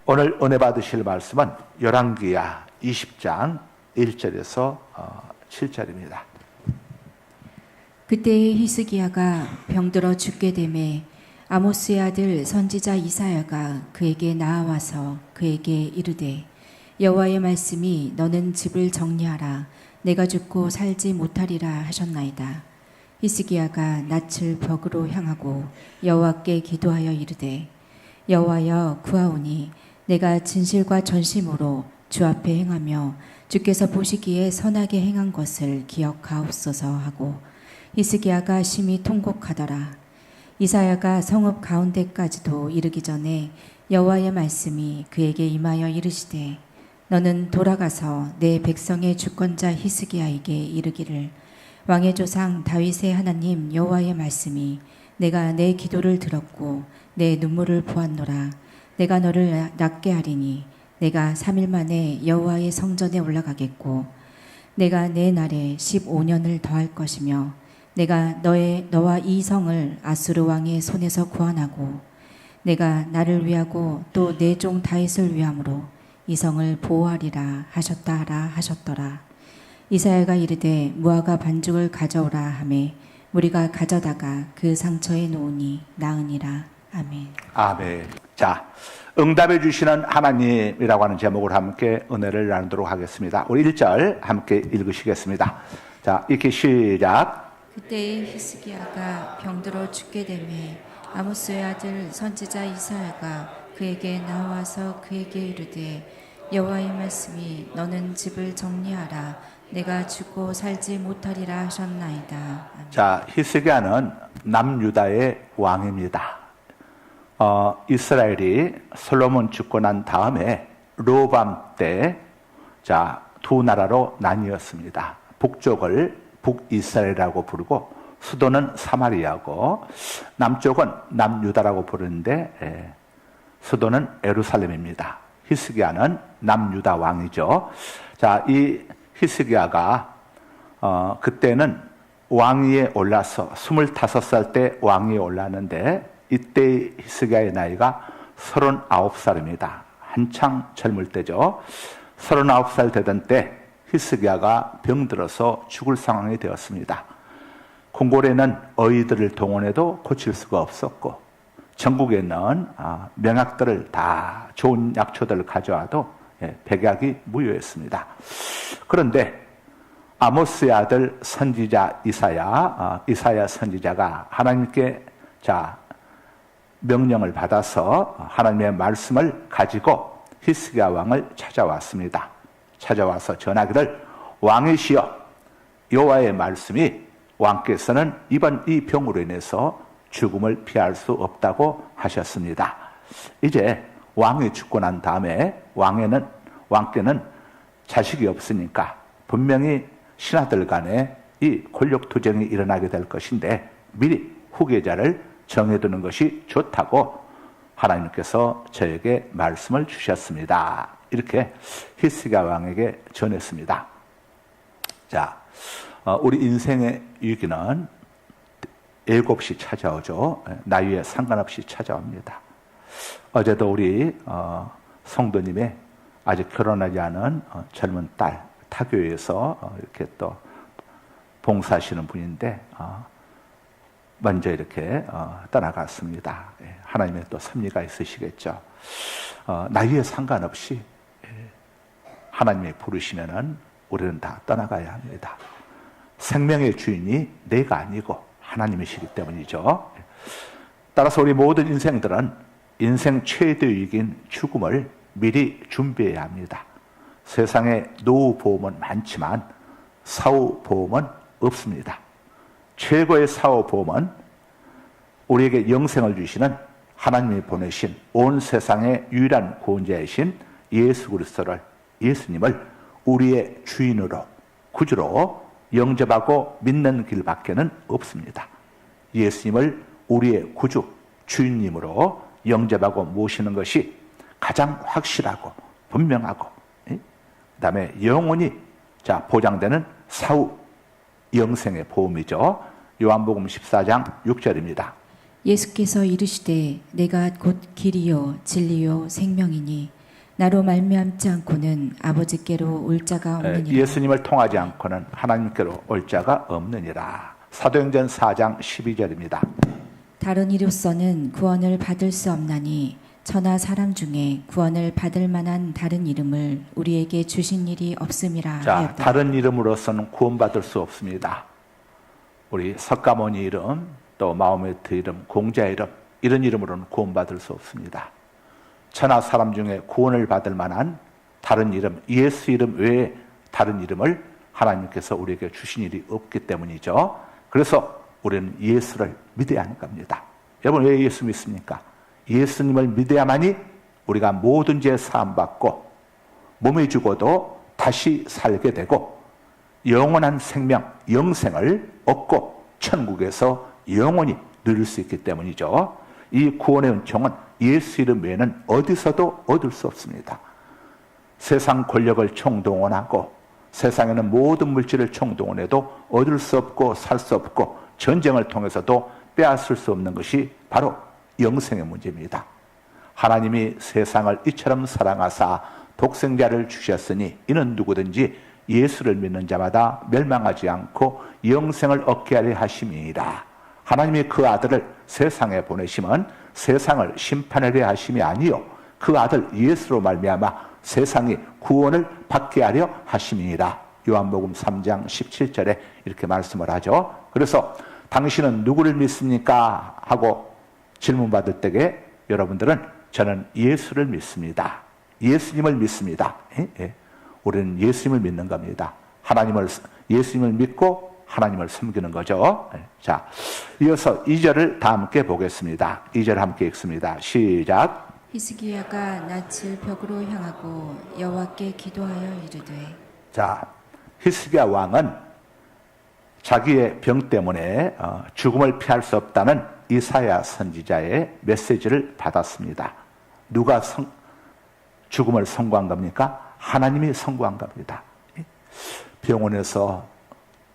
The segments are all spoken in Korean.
오늘 은혜 받으실 말씀은 열왕기야 20장 1절에서 7절입니다. 그때에 히스기야가 병들어 죽게 되매 아모스의 아들 선지자 이사야가 그에게 나아와서 그에게 이르되 여호와의 말씀이 너는 집을 정리하라 내가 죽고 살지 못하리라 하셨나이다. 히스기야가 낯을 벽으로 향하고 여호와께 기도하여 이르되 여호와여 구하오니 내가 진실과 전심으로 주 앞에 행하며 주께서 보시기에 선하게 행한 것을 기억하옵소서 하고 히스기야가 심히 통곡하더라. 이사야가 성읍 가운데까지도 이르기 전에 여호와의 말씀이 그에게 임하여 이르시되 너는 돌아가서 내 백성의 주권자 히스기야에게 이르기를 왕의 조상 다윗의 하나님 여호와의 말씀이 내가 내 기도를 들었고 내 눈물을 보았노라. 내가 너를 낫게 하리니 내가 3일 만에 여호와의 성전에 올라가겠고 내가 내 날에 15년을 더할 것이며 내가 너와 이 성을 아수르 왕의 손에서 구원하고 내가 나를 위하고 또 내 종 다윗을 위함으로 이 성을 보호하리라 하셨더라. 이사야가 이르되 무화과 반죽을 가져오라 하매 무리가 가져다가 그 상처에 놓으니 나으니라. 아멘. 아멘. 자, 응답해 주시는 하나님이라고 하는 제목으로 함께 은혜를 나누도록 하겠습니다. 우리 1절 함께 읽으시겠습니다. 자, 이렇게 시작. 그때에 히스기야가 병들어 죽게 되매 아모스의 아들 선지자 이사야가 그에게 나와서 그에게 이르되 여호와의 말씀이 너는 집을 정리하라 내가 죽고 살지 못하리라 하셨나이다. 아멘. 자, 히스기야는 남유다의 왕입니다. 이스라엘이 솔로몬 죽고 난 다음에 르호보암 때 두 나라로 나뉘었습니다. 북쪽을 북이스라엘이라고 부르고 수도는 사마리아고 남쪽은 남유다라고 부르는데 수도는 예루살렘입니다. 히스기야는 남유다 왕이죠. 자, 이 히스기야가 그때는 왕위에 올라서 25살 때 왕위에 올랐는데 이때 히스기야의 나이가 39살입니다. 한창 젊을 때죠. 39살 되던 때 히스기야가 병들어서 죽을 상황이 되었습니다. 궁궐에는 어이들을 동원해도 고칠 수가 없었고 전국에 있는 명약들을 다 좋은 약초들을 가져와도 백약이 무효했습니다. 그런데 아모스의 아들 선지자 이사야 선지자가 하나님께 명령을 받아서 하나님의 말씀을 가지고 히스기야 왕을 찾아왔습니다. 찾아와서 전하기를 왕이시여 여호와의 말씀이 왕께서는 이번 이 병으로 인해서 죽음을 피할 수 없다고 하셨습니다. 이제 왕이 죽고 난 다음에 왕께는 자식이 없으니까 분명히 신하들 간에 이 권력 투쟁이 일어나게 될 것인데 미리 후계자를 정해두는 것이 좋다고 하나님께서 저에게 말씀을 주셨습니다. 이렇게 히스기야 왕에게 전했습니다. 자, 우리 인생의 위기는 7시 찾아오죠. 나이에 상관없이 찾아옵니다. 어제도 우리 성도님의 아직 결혼하지 않은 젊은 딸 타교에서 이렇게 또 봉사하시는 분인데 먼저 이렇게 떠나갔습니다. 하나님의 또 섭리가 있으시겠죠. 나이에 상관없이 하나님이 부르시면은 우리는 다 떠나가야 합니다. 생명의 주인이 내가 아니고 하나님이시기 때문이죠. 따라서 우리 모든 인생들은 인생 최대의 위기인 죽음을 미리 준비해야 합니다. 세상에 노후 보험은 많지만 사후 보험은 없습니다. 최고의 사후 보험은 우리에게 영생을 주시는 하나님이 보내신 온 세상의 유일한 구원자이신 예수님을 우리의 주인으로 구주로 영접하고 믿는 길밖에는 없습니다. 예수님을 우리의 구주 주인님으로 영접하고 모시는 것이 가장 확실하고 분명하고 그다음에 영원히 보장되는 사후 영생의 보험이죠. 요한복음 14장 6절입니다. 예수께서 이르시되 내가 곧 길이요 진리요 생명이니 나로 말미암지 않고는 아버지께로 올 자가 없느니라. 예수님을 통하지 않고는 하나님께로 올 자가 없느니라. 사도행전 4장 12절입니다. 다른 이로서는 구원을 받을 수 없나니 저나 사람 중에 구원을 받을 만한 다른 이름을 우리에게 주신 일이 없음이라 자, 하였다. 다른 이름으로서는 구원받을 수 없습니다. 우리 석가모니 이름, 또 마호메트 이름, 공자 이름, 이런 이름으로는 구원받을 수 없습니다. 천하 사람 중에 구원을 받을 만한 다른 이름, 예수 이름 외에 다른 이름을 하나님께서 우리에게 주신 일이 없기 때문이죠. 그래서 우리는 예수를 믿어야 하는 겁니다. 여러분, 왜 예수 믿습니까? 예수님을 믿어야만이 우리가 모든 죄 사함받고 몸이 죽어도 다시 살게 되고 영원한 생명, 영생을 얻고 천국에서 영원히 누릴 수 있기 때문이죠. 이 구원의 은총은 예수 이름 외에는 어디서도 얻을 수 없습니다. 세상 권력을 총동원하고 세상에는 모든 물질을 총동원해도 얻을 수 없고 살 수 없고 전쟁을 통해서도 빼앗을 수 없는 것이 바로 영생의 문제입니다. 하나님이 세상을 이처럼 사랑하사 독생자를 주셨으니 이는 누구든지 예수를 믿는 자마다 멸망하지 않고 영생을 얻게 하려 하심이니라. 하나님이 그 아들을 세상에 보내심은 세상을 심판하려 하심이 아니요 그 아들 예수로 말미암아 세상이 구원을 받게 하려 하심이니라. 요한복음 3장 17절에 이렇게 말씀을 하죠. 그래서 당신은 누구를 믿습니까? 하고 질문받을 때에 여러분들은 저는 예수를 믿습니다. 예수님을 믿습니다. 우리는 예수님을 믿는 겁니다. 예수님을 믿고 하나님을 섬기는 거죠. 자, 이어서 2절을 다 함께 보겠습니다. 2절 함께 읽습니다. 시작. 히스기야가 낯을 벽으로 향하고 여호와께 기도하여 이르되. 자, 히스기야 왕은 자기의 병 때문에 죽음을 피할 수 없다는 이사야 선지자의 메시지를 받았습니다. 누가 죽음을 선고한 겁니까? 하나님이 선고한 겁니다. 병원에서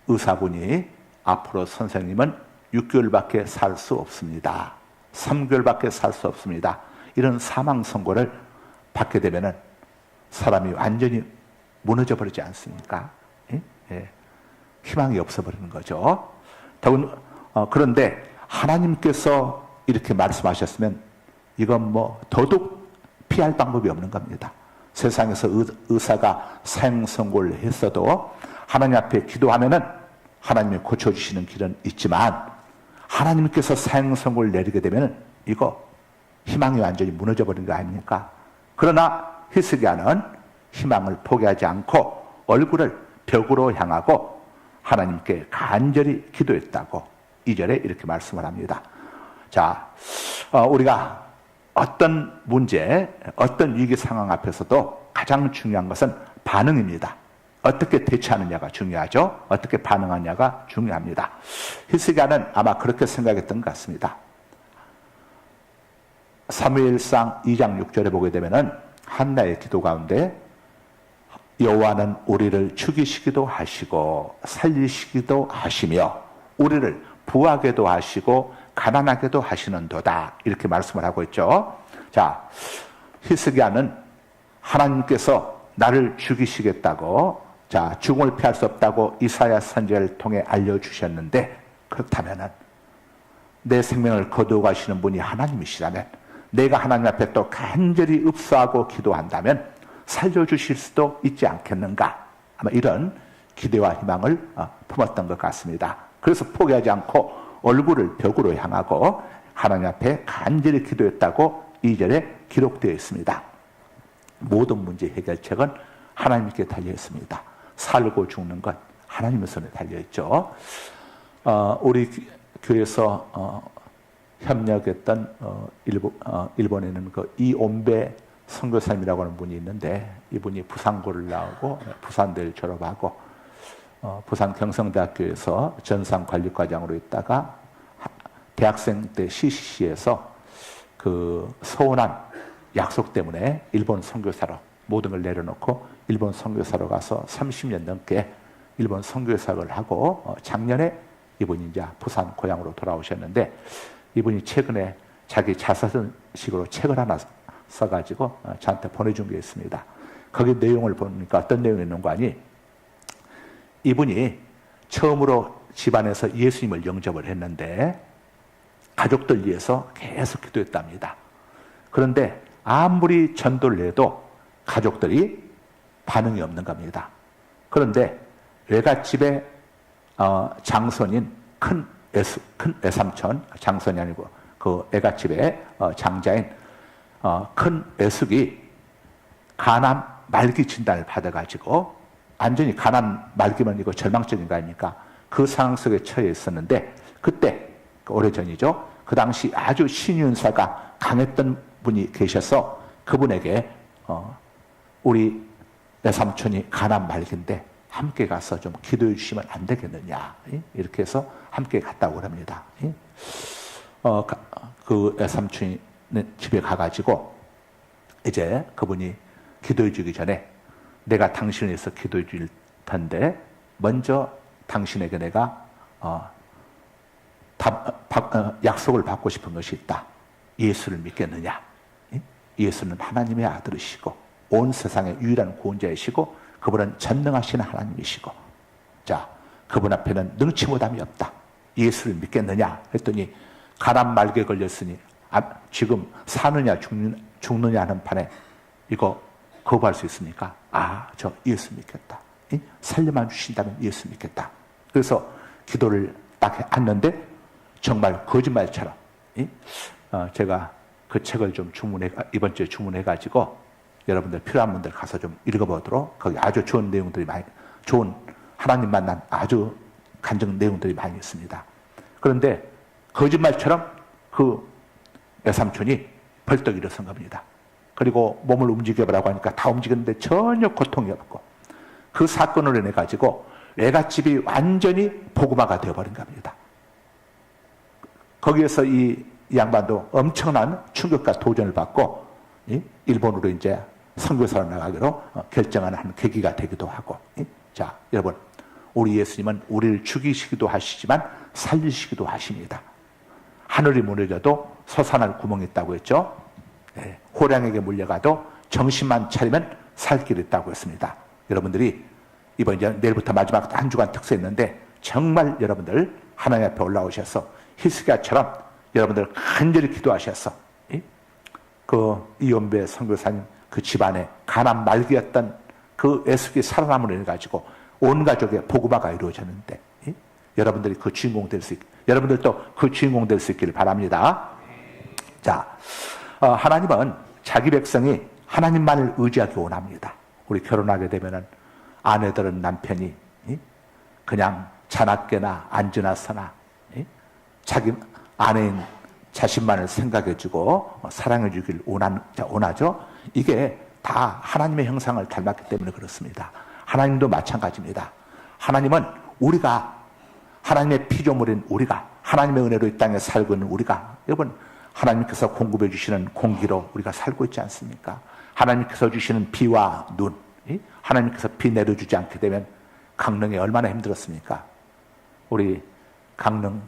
의사분이 앞으로 선생님은 6개월밖에 살 수 없습니다. 3개월밖에 살 수 없습니다. 이런 사망 선고를 받게 되면은 사람이 완전히 무너져 버리지 않습니까? 희망이 없어 버리는 거죠. 그런데 하나님께서 이렇게 말씀하셨으면 이건 뭐 더더욱 피할 방법이 없는 겁니다. 세상에서 의사가 사형 선고를 했어도 하나님 앞에 기도하면은 하나님이 고쳐주시는 길은 있지만 하나님께서 사형 선고를 내리게 되면은 이거 희망이 완전히 무너져 버린 거 아닙니까? 그러나 히스기야는 희망을 포기하지 않고 얼굴을 벽으로 향하고 하나님께 간절히 기도했다고 2절에 이렇게 말씀을 합니다. 자, 우리가 어떤 문제, 어떤 위기 상황 앞에서도 가장 중요한 것은 반응입니다. 어떻게 대처하느냐가 중요하죠. 어떻게 반응하느냐가 중요합니다. 히스기야는 아마 그렇게 생각했던 것 같습니다. 사무엘상 2장 6절에 보게 되면은 한나의 기도 가운데 여호와는 우리를 죽이시기도 하시고 살리시기도 하시며 우리를 부하게도 하시고 가난하게도 하시는도다 이렇게 말씀을 하고 있죠. 자, 히스기야는 하나님께서 나를 죽이시겠다고 죽음을 피할 수 없다고 이사야 선지자를 통해 알려주셨는데 그렇다면 내 생명을 거두어 가시는 분이 하나님이시라면 내가 하나님 앞에 또 간절히 읍소하고 기도한다면 살려주실 수도 있지 않겠는가? 아마 이런 기대와 희망을 품었던 것 같습니다. 그래서 포기하지 않고 얼굴을 벽으로 향하고 하나님 앞에 간절히 기도했다고 2절에 기록되어 있습니다. 모든 문제 해결책은 하나님께 달려 있습니다. 살고 죽는 것 하나님의 손에 달려 있죠. 우리 교회에서 협력했던 일본에는 그 이온베 선교사님이라고 하는 분이 있는데 이분이 부산고를 나오고 부산대를 졸업하고 부산 경성대학교에서 전산관리과장으로 있다가 대학생 때 CCC에서 그 서운한 약속 때문에 일본 선교사로 모든 걸 내려놓고 일본 선교사로 가서 30년 넘게 일본 선교사를 하고 작년에 이분이 이제 부산 고향으로 돌아오셨는데 이분이 최근에 자기 자서전식으로 책을 하나 써가지고 저한테 보내준 게 있습니다. 거기 내용을 보니까 어떤 내용이 있는 거 아니? 이분이 처음으로 집안에서 예수님을 영접을 했는데 가족들 위해서 계속 기도했답니다. 그런데 아무리 전도를 해도 가족들이 반응이 없는 겁니다. 그런데 외갓집의 장손인 큰 외삼촌, 장손이 아니고 그 외갓집의 장자인 큰 외숙이 간암 말기 진단을 받아가지고 완전히 간암 말기면 이거 절망적인 거 아닙니까? 그 상황 속에 처해 있었는데 그때 오래전이죠. 그 당시 아주 신윤사가 강했던 분이 계셔서 그분에게 우리 외삼촌이 간암 말기인데 함께 가서 좀 기도해 주시면 안 되겠느냐 이렇게 해서 함께 갔다고 합니다. 그 외삼촌이 집에 가가지고 이제 그분이 기도해 주기 전에 내가 당신을 위해서 기도해 줄 텐데 먼저 당신에게 내가 약속을 받고 싶은 것이 있다. 예수를 믿겠느냐? 예수는 하나님의 아들이시고 온 세상의 유일한 구원자이시고 그분은 전능하신 하나님이시고 자 그분 앞에는 능치 못함이 없다. 예수를 믿겠느냐? 했더니 간암 말기에 걸렸으니 지금 사느냐 죽느냐 하는 판에 이거 거부할 수 있습니까? 저 예수 믿겠다. 살려만 주신다면 예수 믿겠다. 그래서 기도를 딱 했는데 정말 거짓말처럼 제가 그 책을 좀 이번 주에 주문해가지고 여러분들 필요한 분들 가서 좀 읽어보도록 거기 아주 좋은 내용들이 좋은 하나님 만난 아주 간증 내용들이 많이 있습니다. 그런데 거짓말처럼 그 외삼촌이 벌떡 일어선 겁니다. 그리고 몸을 움직여보라고 하니까 다 움직였는데 전혀 고통이 없고 그 사건으로 인해 가지고 외갓집이 완전히 복음화가 되어버린 겁니다. 거기에서 이 양반도 엄청난 충격과 도전을 받고 일본으로 이제 선교사로 나가기로 결정하는 한 계기가 되기도 하고. 자, 여러분, 우리 예수님은 우리를 죽이시기도 하시지만 살리시기도 하십니다. 하늘이 무너져도 솟아날 구멍이 있다고 했죠. 호랑이에게 물려가도 정신만 차리면 살 길이 있다고 했습니다. 여러분들이 이번 이제 내일부터 마지막 한 주간 특수했는데 정말 여러분들 하나님 앞에 올라오셔서 히스기야처럼 여러분들 간절히 기도하셔서 그 이연배 선교사님 그 집안에 간암 말기였던 그 애숙이 살아남으로 인해 가지고 온 가족의 복음화가 이루어졌는데 여러분들이 그 주인공 될 수 있게 여러분들도 그 주인공 될 수 있기를 바랍니다. 자, 하나님은 자기 백성이 하나님만을 의지하기 원합니다. 우리 결혼하게 되면은 아내들은 남편이 그냥 자나깨나 앉으나 서나 자기 아내인 자신만을 생각해주고 사랑해주길 원하죠. 이게 다 하나님의 형상을 닮았기 때문에 그렇습니다. 하나님도 마찬가지입니다. 하나님은 우리가 하나님의 피조물인 우리가 하나님의 은혜로 이 땅에 살고 있는 우리가 여러분 하나님께서 공급해 주시는 공기로 우리가 살고 있지 않습니까? 하나님께서 주시는 비와 눈 하나님께서 비 내려주지 않게 되면 강릉에 얼마나 힘들었습니까? 우리 강릉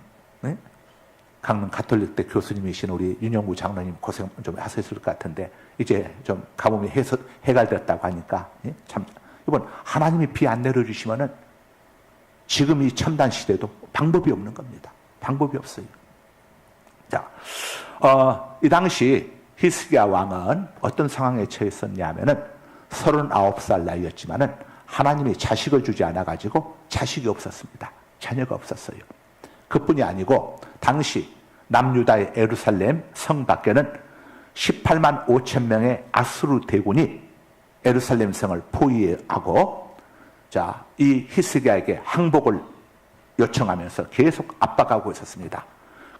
가톨릭대 교수님이신 우리 윤영구 장로님 고생 좀 하셨을 것 같은데 이제 좀 가뭄이 해갈됐다고 하니까 참 이번 하나님이 비 안 내려주시면은 지금 이 첨단 시대도 방법이 없는 겁니다. 방법이 없어요. 자, 이 당시 히스기야 왕은 어떤 상황에 처했었냐면은 39살 나이였지만은 하나님이 자식을 주지 않아가지고 자식이 없었습니다. 자녀가 없었어요. 그뿐이 아니고 당시 남유다의 예루살렘 성 밖에는 18만 5천 명의 아수르 대군이 예루살렘 성을 포위하고 자, 이 히스기야에게 항복을 요청하면서 계속 압박하고 있었습니다.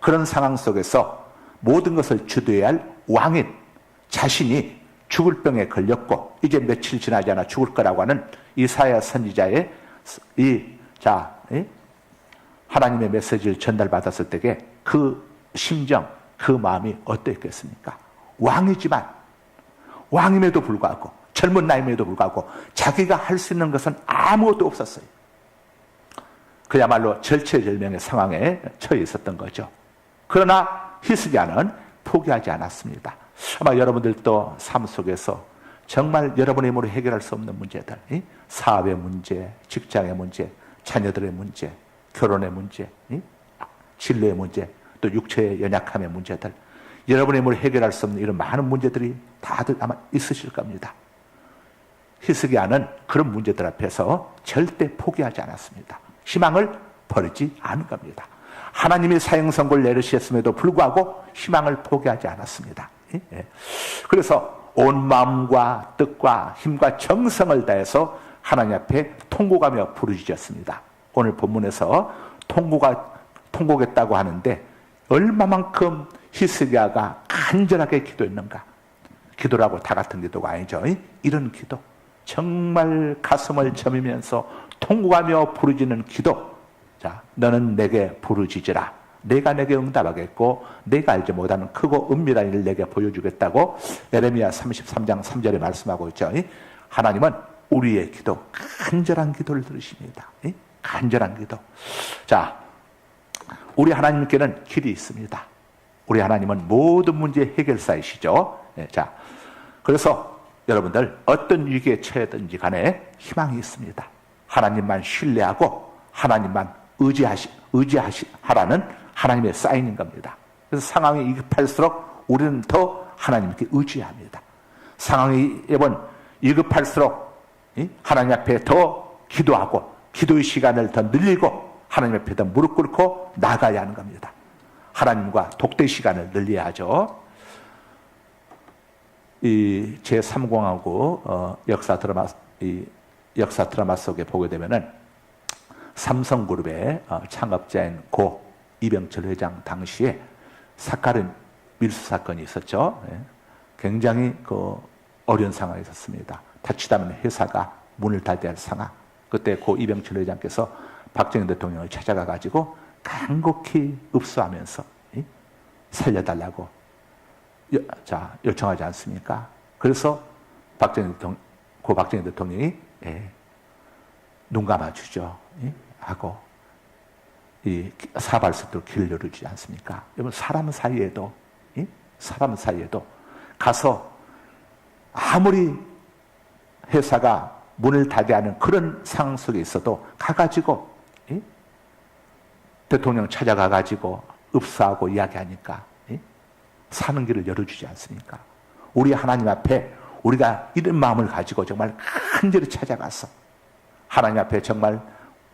그런 상황 속에서 모든 것을 주도해야 할 왕인 자신이 죽을 병에 걸렸고 이제 며칠 지나지 않아 죽을 거라고 하는 이사야 선지자의 하나님의 메시지를 전달받았을 때에 그 심정, 그 마음이 어땠겠습니까? 왕이지만 왕임에도 불구하고 젊은 나이임에도 불구하고 자기가 할 수 있는 것은 아무것도 없었어요. 그야말로 절체절명의 상황에 처해 있었던 거죠. 그러나 히스기야는 포기하지 않았습니다. 아마 여러분들도 삶 속에서 정말 여러분의 힘으로 해결할 수 없는 문제들, 사업의 문제, 직장의 문제, 자녀들의 문제, 결혼의 문제, 진로의 문제, 또 육체의 연약함의 문제들, 여러분의 힘으로 해결할 수 없는 이런 많은 문제들이 다들 아마 있으실 겁니다. 히스기야는 그런 문제들 앞에서 절대 포기하지 않았습니다. 희망을 버리지 않은 겁니다. 하나님이 사형 선고를 내리셨음에도 불구하고 희망을 포기하지 않았습니다. 그래서 온 마음과 뜻과 힘과 정성을 다해서 하나님 앞에 통곡하며 부르짖었습니다. 오늘 본문에서 통곡했다고 하는데 얼마만큼 히스기야가 간절하게 기도했는가. 기도라고 다 같은 기도가 아니죠. 이런 기도, 정말 가슴을 저미면서 통곡하며 부르짖는 기도. 자, 너는 내게 부르짖으라. 내가 내게 응답하겠고 내가 알지 못하는 크고 은밀한 일을 내게 보여주겠다고 예레미야 33장 3절에 말씀하고 있죠. 하나님은 우리의 기도, 간절한 기도를 들으십니다. 간절한 기도. 자, 우리 하나님께는 길이 있습니다. 우리 하나님은 모든 문제의 해결사이시죠. 자, 그래서 여러분들 어떤 위기에 처해든지 간에 희망이 있습니다. 하나님만 신뢰하고 하나님만 의지하라는 하나님의 사인인 겁니다. 그래서 상황이 위급할수록 우리는 더 하나님께 의지합니다. 상황이 위급할수록 하나님 앞에 더 기도하고 기도의 시간을 더 늘리고 하나님 앞에 더 무릎 꿇고 나가야 하는 겁니다. 하나님과 독대 시간을 늘려야 하죠. 이 제3공화국 역사 드라마 속에 보게 되면은 삼성그룹의 창업자인 고 이병철 회장 당시에 사카린 밀수 사건이 있었죠. 굉장히 어려운 상황이 있었습니다. 자칫하면 회사가 문을 닫아야 할 상황. 그때 고 이병철 회장께서 박정희 대통령을 찾아가 가지고 간곡히 읍소하면서 살려달라고 요청하지 않습니까? 그래서 고 박정희 대통령이 눈 감아주죠. 하고 이 사발석도 길을 열어주지 않습니까? 여러분, 사람 사이에도 가서 아무리 회사가 문을 닫아야 하는 그런 상황 속에 있어도 가가지고 대통령 찾아가가지고 읍사하고 이야기하니까 사는 길을 열어주지 않습니까? 우리 하나님 앞에 우리가 이런 마음을 가지고 정말 간절히 찾아가서 하나님 앞에 정말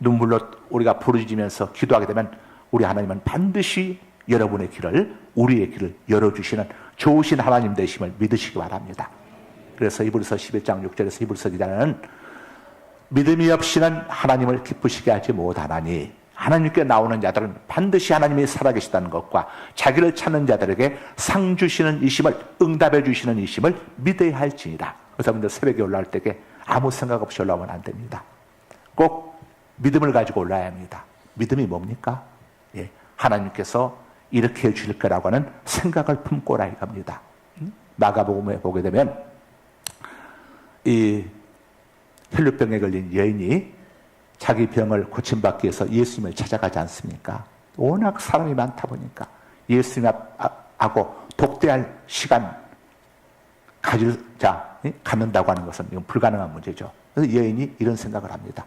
눈물로 우리가 부르짖으면서 기도하게 되면 우리 하나님은 반드시 여러분의 길을, 우리의 길을 열어주시는 좋으신 하나님 되심을 믿으시기 바랍니다. 그래서 히브리서 11장 6절에서 히브리서 기자는 믿음이 없이는 하나님을 기쁘시게 하지 못하나니 하나님께 나오는 자들은 반드시 하나님이 살아계시다는 것과 자기를 찾는 자들에게 상 주시는 이심을, 응답해 주시는 이심을 믿어야 할지니라. 그래서 여러분들 새벽에 올라올 때에 아무 생각 없이 올라오면 안 됩니다. 꼭 믿음을 가지고 올라야 합니다. 믿음이 뭡니까? 하나님께서 이렇게 해주실 거라고 하는 생각을 품고 오라 이겁니다. 마가복음에 보게 되면 이 혈루병에 걸린 여인이 자기 병을 고침받기 위해서 예수님을 찾아가지 않습니까? 워낙 사람이 많다 보니까 예수님하고 독대할 시간 갖는다고 하는 것은 이건 불가능한 문제죠. 그래서 여인이 이런 생각을 합니다.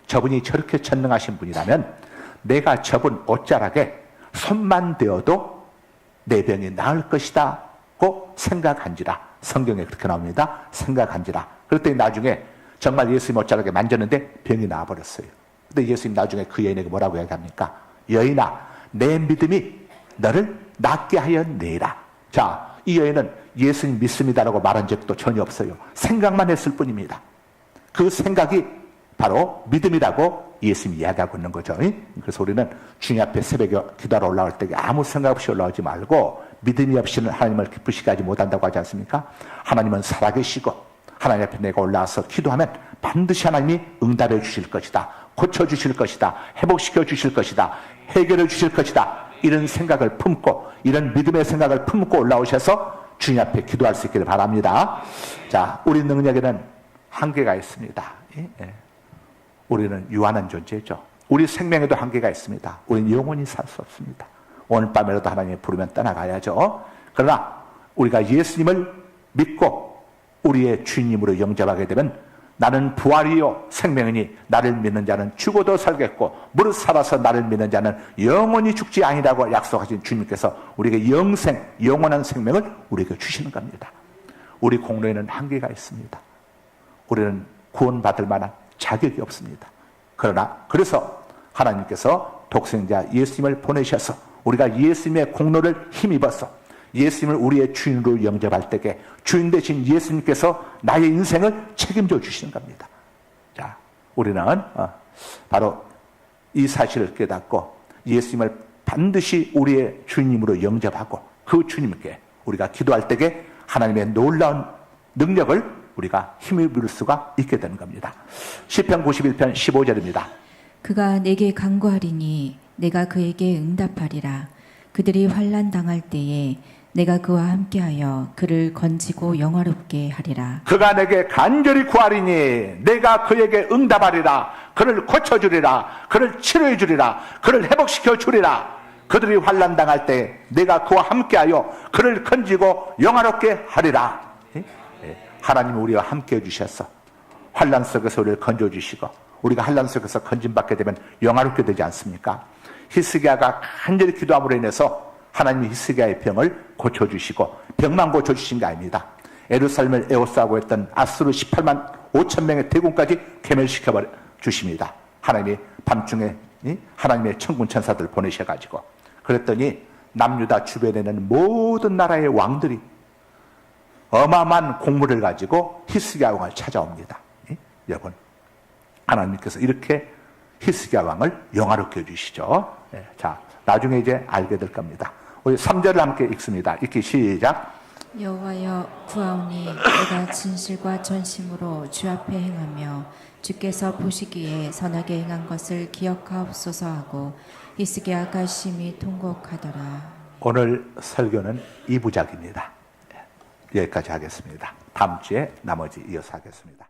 저분이 저렇게 전능하신 분이라면 내가 저분 옷자락에 손만 대어도 내 병이 나을 것이다고 생각한지라. 성경에 그렇게 나옵니다. 생각한지라. 그랬더니 나중에 정말 예수님 옷자락에 만졌는데 병이 나아버렸어요. 근데 예수님 나중에 그 여인에게 뭐라고 얘기합니까? 여인아, 내 믿음이 너를 낫게 하였네라. 자, 이 여인은 예수님 믿습니다라고 말한 적도 전혀 없어요. 생각만 했을 뿐입니다. 그 생각이 바로 믿음이라고 예수님이 이야기하고 있는 거죠. 그래서 우리는 주님 앞에 새벽에 기도하러 올라올 때 아무 생각 없이 올라오지 말고 믿음이 없이는 하나님을 기쁘시게 하지 못한다고 하지 않습니까? 하나님은 살아계시고 하나님 앞에 내가 올라와서 기도하면 반드시 하나님이 응답해 주실 것이다. 고쳐주실 것이다. 회복시켜 주실 것이다. 해결해 주실 것이다. 이런 생각을 품고, 이런 믿음의 생각을 품고 올라오셔서 주님 앞에 기도할 수 있기를 바랍니다. 자, 우리 능력에는 한계가 있습니다. 우리는 유한한 존재죠. 우리 생명에도 한계가 있습니다. 우리는 영원히 살 수 없습니다. 오늘 밤에라도 하나님이 부르면 떠나가야죠. 그러나 우리가 예수님을 믿고 우리의 주님으로 영접하게 되면 나는 부활이요 생명이니 나를 믿는 자는 죽어도 살겠고 무릇 살아서 나를 믿는 자는 영원히 죽지 아니라고 약속하신 주님께서 우리에게 영원한 생명을 우리에게 주시는 겁니다. 우리 공로에는 한계가 있습니다. 우리는 구원받을 만한 자격이 없습니다. 그래서 하나님께서 독생자 예수님을 보내셔서 우리가 예수님의 공로를 힘입어서 예수님을 우리의 주인으로 영접할 때에 주인 되신 예수님께서 나의 인생을 책임져 주시는 겁니다. 자, 우리는 바로 이 사실을 깨닫고 예수님을 반드시 우리의 주님으로 영접하고 그 주님께 우리가 기도할 때에 하나님의 놀라운 능력을 우리가 힘입을 수가 있게 되는 겁니다. 시편 91편 15절입니다. 그가 내게 간구하리니 내가 그에게 응답하리라. 그들이 환난 당할 때에 내가 그와 함께하여 그를 건지고 영화롭게 하리라. 그가 내게 간절히 구하리니 내가 그에게 응답하리라. 그를 고쳐주리라. 그를 치료해주리라. 그를 회복시켜주리라. 그들이 환난 당할 때 내가 그와 함께하여 그를 건지고 영화롭게 하리라. 하나님이 우리와 함께해 주셔서 환난 속에서 우리를 건져주시고 우리가 환난 속에서 건짐받게 되면 영화롭게 되지 않습니까? 히스기야가 간절히 기도함으로 인해서 하나님이 히스기야의 병을 고쳐주시고 병만 고쳐주신 게 아닙니다. 예루살렘을 에워싸고 했던 아수르 18만 5천 명의 대군까지 괴멸시켜 주십니다. 하나님이 밤중에 하나님의 천군 천사들 보내셔가지고 그랬더니 남유다 주변에 있는 모든 나라의 왕들이 어마어마한 공물을 가지고 히스기야 왕을 찾아옵니다. 여러분, 하나님께서 이렇게 히스기야 왕을 영화롭게 해주시죠. 자, 나중에 이제 알게 될 겁니다. 우리 3절을 함께 읽습니다. 읽기 시작. 여호와여 구하오니 내가 진실과 전심으로 주 앞에 행하며 주께서 보시기에 선하게 행한 것을 기억하옵소서 하고 히스기야가 심히 통곡하더라. 오늘 설교는 2부작입니다. 여기까지 하겠습니다. 다음 주에 나머지 이어서 하겠습니다.